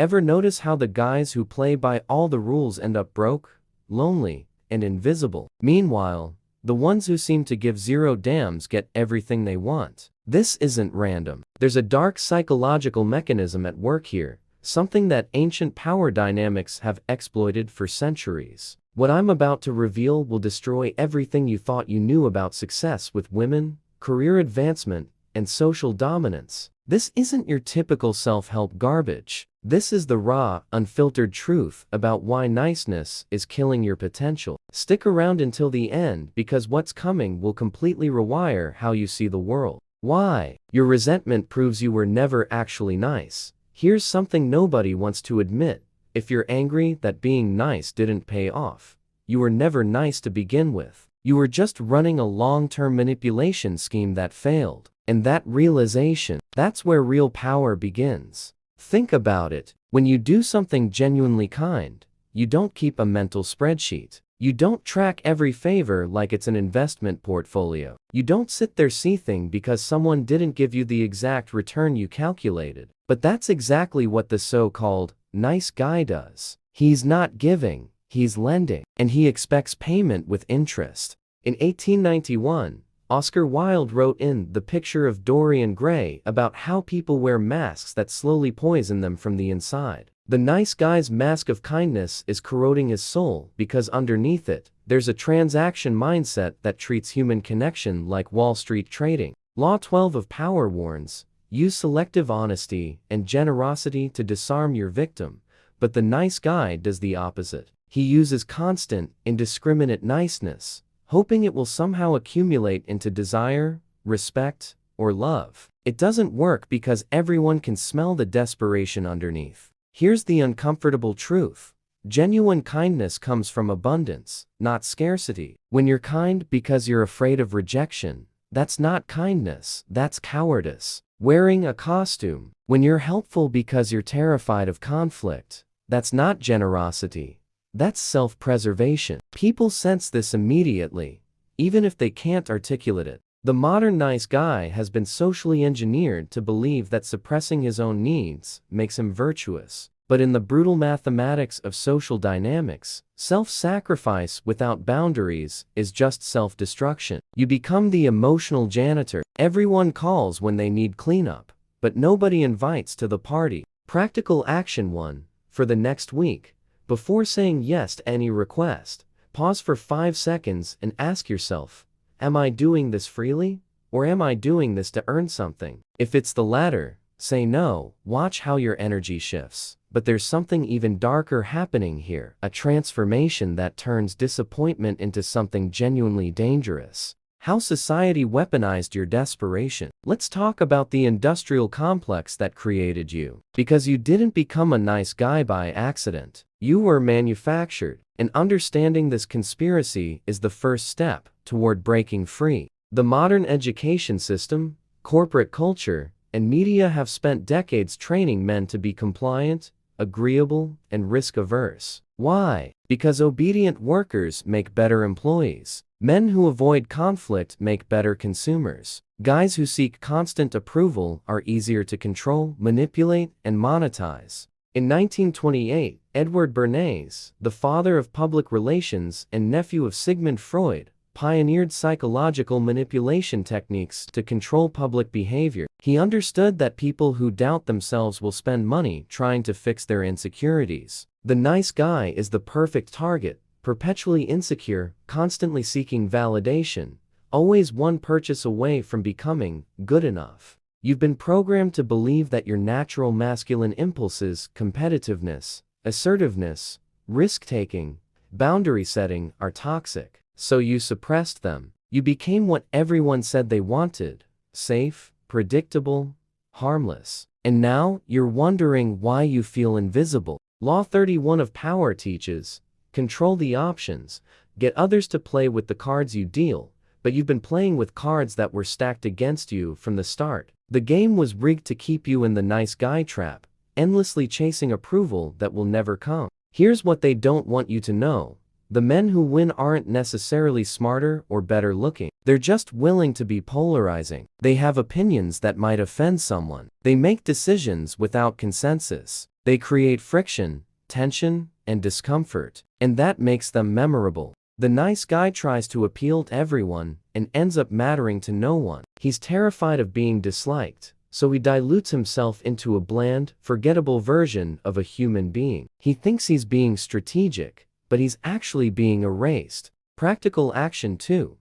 Ever notice how the guys who play by all the rules end up broke, lonely, and invisible? Meanwhile, the ones who seem to give zero damns get everything they want. This isn't random. There's a dark psychological mechanism at work here, something that ancient power dynamics have exploited for centuries. What I'm about to reveal will destroy everything you thought you knew about success with women, career advancement, and social dominance. This isn't your typical self-help garbage. This is the raw, unfiltered truth about why niceness is killing your potential. Stick around until the end because what's coming will completely rewire how you see the world. Why? Your resentment proves you were never actually nice. Here's something nobody wants to admit. If you're angry that being nice didn't pay off, you were never nice to begin with. You were just running a long-term manipulation scheme that failed. And that realization, that's where real power begins. Think about it. When you do something genuinely kind, you don't keep a mental spreadsheet. You don't track every favor like it's an investment portfolio. You don't sit there seething because someone didn't give you the exact return you calculated. But that's exactly what the so-called nice guy does. He's not giving, he's lending, and he expects payment with interest. In 1891, Oscar Wilde wrote in The Picture of Dorian Gray about how people wear masks that slowly poison them from the inside. The nice guy's mask of kindness is corroding his soul because underneath it, there's a transaction mindset that treats human connection like Wall Street trading. Law 12 of Power warns, use selective honesty and generosity to disarm your victim, but the nice guy does the opposite. He uses constant, indiscriminate niceness, hoping it will somehow accumulate into desire, respect, or love. It doesn't work because everyone can smell the desperation underneath. Here's the uncomfortable truth. Genuine kindness comes from abundance, not scarcity. When you're kind because you're afraid of rejection, that's not kindness, that's cowardice. Wearing a costume. When you're helpful because you're terrified of conflict, that's not generosity. That's self-preservation. People sense this immediately, even if they can't articulate it. The modern nice guy has been socially engineered to believe that suppressing his own needs makes him virtuous. But in the brutal mathematics of social dynamics, self-sacrifice without boundaries is just self-destruction. You become the emotional janitor. Everyone calls when they need cleanup, but nobody invites to the party. Practical action 1. For the next week, before saying yes to any request, pause for 5 seconds and ask yourself, am I doing this freely? Or am I doing this to earn something? If it's the latter, say no. Watch how your energy shifts. But there's something even darker happening here, a transformation that turns disappointment into something genuinely dangerous. How society weaponized your desperation. Let's talk about the industrial complex that created you. Because you didn't become a nice guy by accident. You were manufactured, and understanding this conspiracy is the first step toward breaking free. The modern education system, corporate culture, and media have spent decades training men to be compliant, agreeable, and risk-averse. Why? Because obedient workers make better employees. Men who avoid conflict make better consumers. Guys who seek constant approval are easier to control, manipulate, and monetize. In 1928, Edward Bernays, the father of public relations and nephew of Sigmund Freud, pioneered psychological manipulation techniques to control public behavior. He understood that people who doubt themselves will spend money trying to fix their insecurities. The nice guy is the perfect target, perpetually insecure, constantly seeking validation, always one purchase away from becoming good enough. You've been programmed to believe that your natural masculine impulses, competitiveness, assertiveness, risk-taking, boundary setting, are toxic. So you suppressed them. You became what everyone said they wanted: safe, predictable, harmless. And now, you're wondering why you feel invisible. Law 31 of Power teaches, control the options, get others to play with the cards you deal, but you've been playing with cards that were stacked against you from the start. The game was rigged to keep you in the nice guy trap, endlessly chasing approval that will never come. Here's what they don't want you to know. The men who win aren't necessarily smarter or better looking. They're just willing to be polarizing. They have opinions that might offend someone. They make decisions without consensus. They create friction, tension, and discomfort, and that makes them memorable. The nice guy tries to appeal to everyone and ends up mattering to no one. He's terrified of being disliked, so he dilutes himself into a bland, forgettable version of a human being. He thinks he's being strategic, but he's actually being erased. Practical action 2.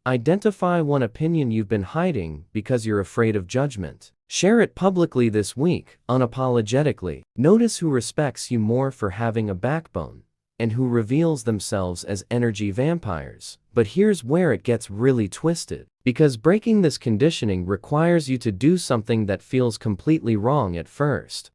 Identify one opinion you've been hiding because you're afraid of judgment. Share it publicly this week, unapologetically. Notice who respects you more for having a backbone, and who reveals themselves as energy vampires. But here's where it gets really twisted. Because breaking this conditioning requires you to do something that feels completely wrong at first.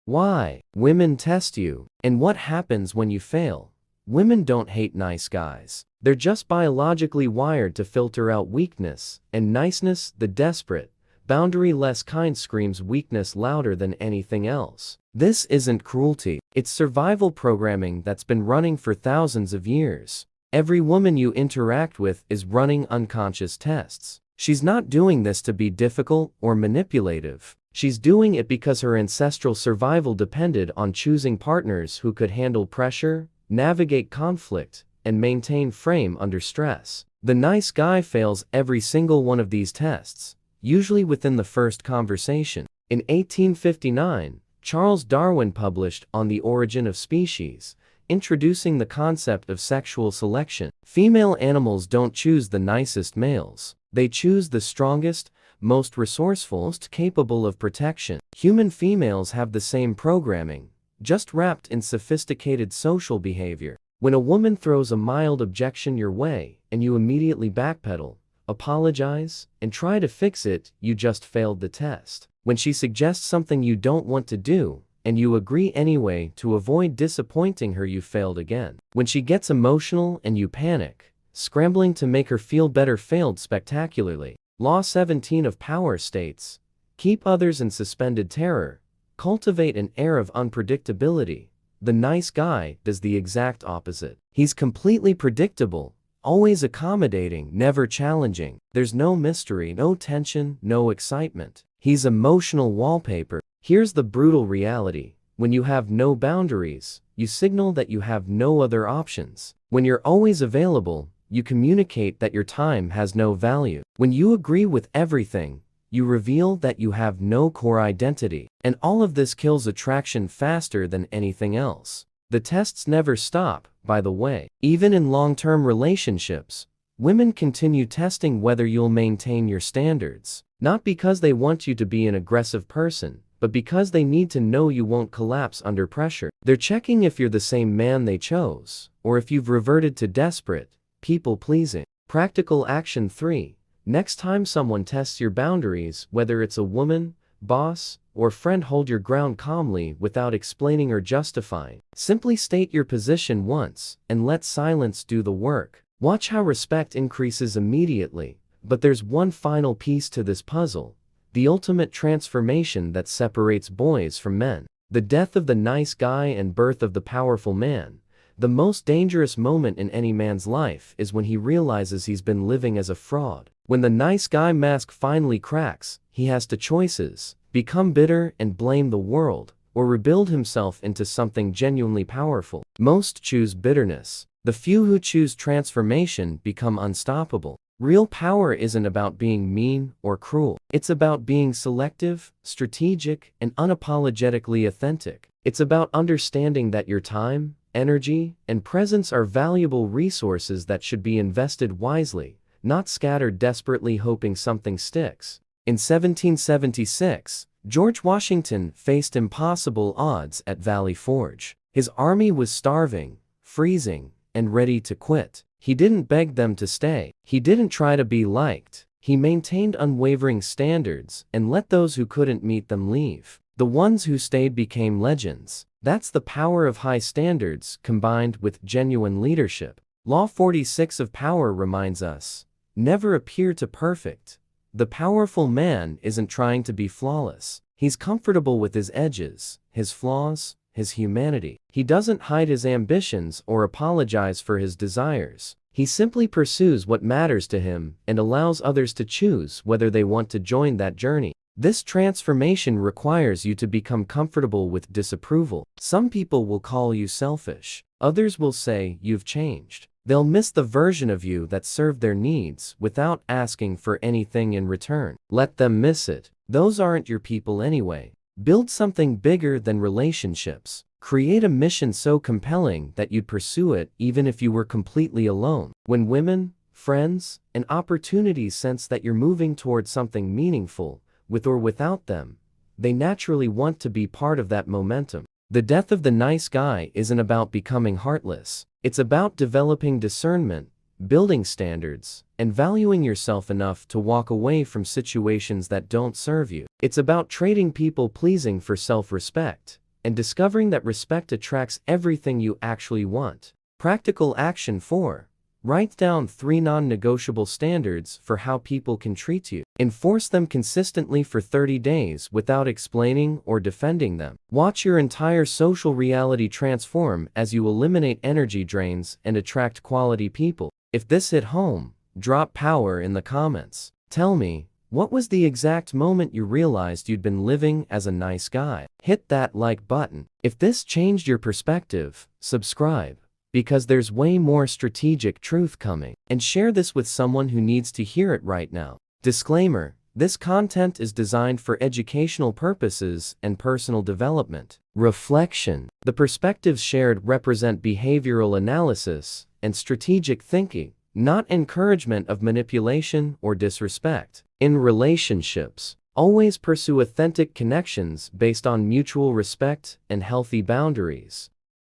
Why? Women test you. And what happens when you fail? Women don't hate nice guys. They're just biologically wired to filter out weakness, and niceness, the desperate, boundary-less kind, screams weakness louder than anything else. This isn't cruelty. It's survival programming that's been running for thousands of years. Every woman you interact with is running unconscious tests. She's not doing this to be difficult or manipulative. She's doing it because her ancestral survival depended on choosing partners who could handle pressure, navigate conflict, and maintain frame under stress. The nice guy fails every single one of these tests, usually within the first conversation. In 1859, Charles Darwin published On the Origin of Species, introducing the concept of sexual selection. Female animals don't choose the nicest males. They choose the strongest, most resourceful, most capable of protection. Human females have the same programming, just wrapped in sophisticated social behavior. When a woman throws a mild objection your way, and you immediately backpedal, apologize, and try to fix it, you just failed the test. When she suggests something you don't want to do, and you agree anyway to avoid disappointing her, you failed again. When she gets emotional and you panic, scrambling to make her feel better, failed spectacularly. Law 17 of Power states, keep others in suspended terror, cultivate an air of unpredictability. The nice guy does the exact opposite. He's completely predictable, always accommodating, never challenging. There's no mystery, no tension, no excitement. He's emotional wallpaper. Here's the brutal reality. When you have no boundaries, you signal that you have no other options. When you're always available, you communicate that your time has no value. When you agree with everything, you reveal that you have no core identity. And all of this kills attraction faster than anything else. The tests never stop, by the way. Even in long-term relationships, women continue testing whether you'll maintain your standards. Not because they want you to be an aggressive person, but because they need to know you won't collapse under pressure. They're checking if you're the same man they chose, or if you've reverted to desperate, people-pleasing. Practical action 3. Next time someone tests your boundaries, whether it's a woman, boss, or friend, hold your ground calmly without explaining or justifying. Simply state your position once, and let silence do the work. Watch how respect increases immediately. But there's one final piece to this puzzle, the ultimate transformation that separates boys from men. The death of the nice guy and birth of the powerful man. The most dangerous moment in any man's life is when he realizes he's been living as a fraud. When the nice guy mask finally cracks, he has two choices: become bitter and blame the world, or rebuild himself into something genuinely powerful. Most choose bitterness. The few who choose transformation become unstoppable. Real power isn't about being mean or cruel. It's about being selective, strategic, and unapologetically authentic. It's about understanding that your time, energy, and presence are valuable resources that should be invested wisely, not scattered desperately hoping something sticks. In 1776, George Washington faced impossible odds at Valley Forge. His army was starving, freezing, and ready to quit. He didn't beg them to stay. He didn't try to be liked. He maintained unwavering standards and let those who couldn't meet them leave. The ones who stayed became legends. That's the power of high standards combined with genuine leadership. Law 46 of Power reminds us, never appear too perfect. The powerful man isn't trying to be flawless. He's comfortable with his edges, his flaws, his humanity. He doesn't hide his ambitions or apologize for his desires. He simply pursues what matters to him and allows others to choose whether they want to join that journey. This transformation requires you to become comfortable with disapproval. Some people will call you selfish. Others will say you've changed. They'll miss the version of you that served their needs without asking for anything in return. Let them miss it. Those aren't your people anyway. Build something bigger than relationships. Create a mission so compelling that you'd pursue it even if you were completely alone. When women, friends, and opportunities sense that you're moving towards something meaningful, with or without them, they naturally want to be part of that momentum. The death of the nice guy isn't about becoming heartless. It's about developing discernment, building standards, and valuing yourself enough to walk away from situations that don't serve you. It's about trading people-pleasing for self-respect, and discovering that respect attracts everything you actually want. Practical action 4. Write down 3 non-negotiable standards for how people can treat you. Enforce them consistently for 30 days without explaining or defending them. Watch your entire social reality transform as you eliminate energy drains and attract quality people. If this hit home, drop power in the comments. Tell me, what was the exact moment you realized you'd been living as a nice guy? Hit that like button. If this changed your perspective, subscribe, because there's way more strategic truth coming. And share this with someone who needs to hear it right now. Disclaimer: this content is designed for educational purposes and personal development. Reflection: the perspectives shared represent behavioral analysis and strategic thinking, not encouragement of manipulation or disrespect. In relationships, always pursue authentic connections based on mutual respect and healthy boundaries.